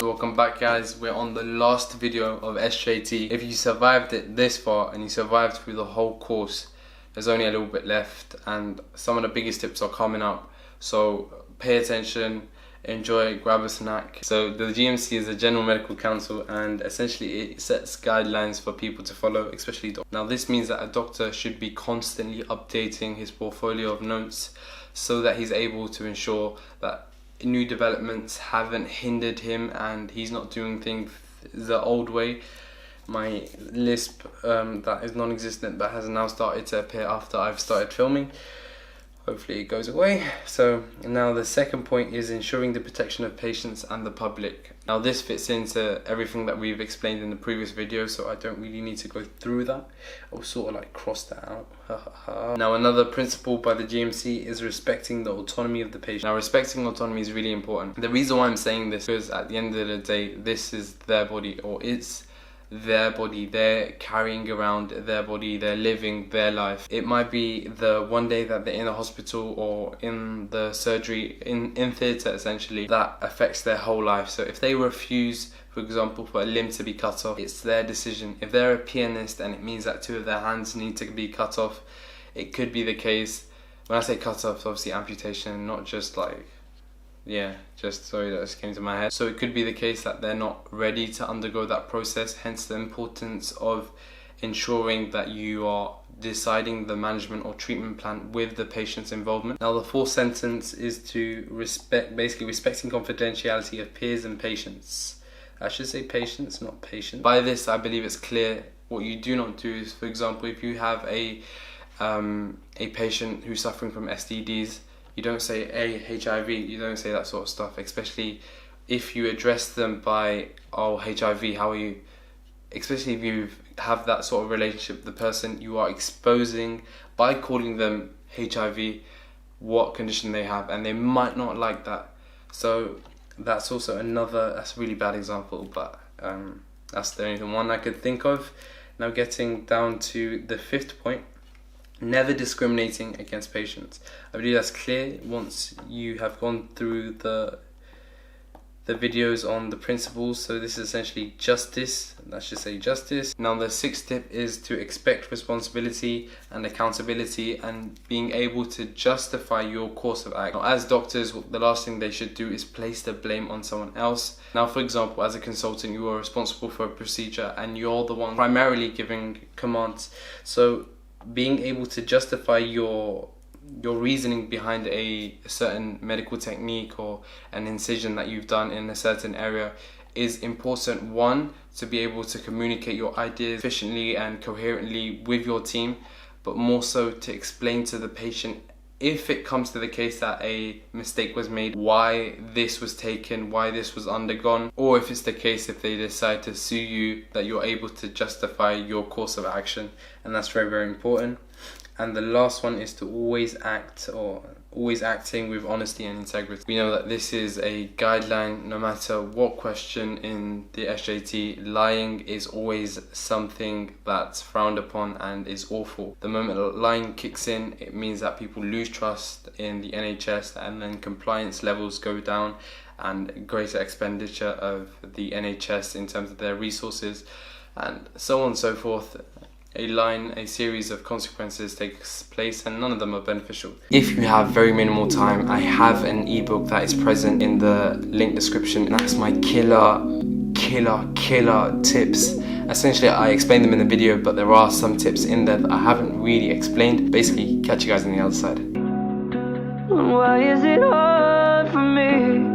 Welcome back, guys. We're on the last video of SJT. If you survived it this far and you survived through the whole course, there's only a little bit left and some of the biggest tips are coming up. So pay attention, enjoy, grab a snack. So the GMC is the General Medical Council, and essentially it sets guidelines for people to follow, especially doctors. Now this means that a doctor should be constantly updating his portfolio of notes so that he's able to ensure that new developments haven't hindered him and he's not doing things the old way. My lisp that is non-existent but has now started to appear after I've started filming. Hopefully it goes away. So now the second point is ensuring the protection of patients and the public. Now this fits into everything that we've explained in the previous video, so I don't really need to go through that. I'll sort of like cross that out. Now another principle by the GMC is respecting the autonomy of the patient. Now respecting autonomy is really important. The reason why I'm saying this is at the end of the day, this is their body, or it's their body. They're carrying around their body, they're living their life. It might be the one day that they're in the hospital or in the surgery, in theatre essentially, that affects their whole life. So if they refuse, for example, for a limb to be cut off, it's their decision. If they're a pianist and it means that 2 of their hands need to be cut off, it could be the case. When I say cut off, obviously amputation, not just like, sorry, that just came to my head. So it could be the case that they're not ready to undergo that process, hence the importance of ensuring that you are deciding the management or treatment plan with the patient's involvement. Now the fourth sentence is to respecting confidentiality of peers and patients. I should say patients, not patients. By this, I believe it's clear what you do not do is, for example, if you have a patient who's suffering from STDs, you don't say HIV, you don't say that sort of stuff, especially if you address them by, oh, HIV, how are you? Especially if you have that sort of relationship with the person, you are exposing, by calling them HIV, what condition they have, and they might not like that. So that's also that's a really bad example, but that's the only one I could think of. Now getting down to the fifth point, never discriminating against patients. I believe that's clear once you have gone through the videos on the principles. So this is essentially justice. Let's just say justice. Now the sixth tip is to expect responsibility and accountability and being able to justify your course of action. Now, as doctors, the last thing they should do is place the blame on someone else. Now, for example, as a consultant, you are responsible for a procedure and you're the one primarily giving commands. So being able to justify your reasoning behind a certain medical technique or an incision that you've done in a certain area is important. One, to be able to communicate your ideas efficiently and coherently with your team, but more so to explain to the patient, if it comes to the case that a mistake was made, why this was taken, why this was undergone, or if it's the case if they decide to sue you, that you're able to justify your course of action. And that's very, very important. And the last one is to always acting with honesty and integrity. We know that this is a guideline no matter what question in the SJT. Lying is always something that's frowned upon and is awful. The moment lying kicks in, it means that people lose trust in the NHS and then compliance levels go down and greater expenditure of the NHS in terms of their resources and so on and so forth. A series of consequences takes place and none of them are beneficial. If you have very minimal time, I have an ebook that is present in the link description, and that's my killer tips. Essentially, I explained them in the video, but there are some tips in there that I haven't really explained. Basically, catch you guys on the other side. Why is it hard for me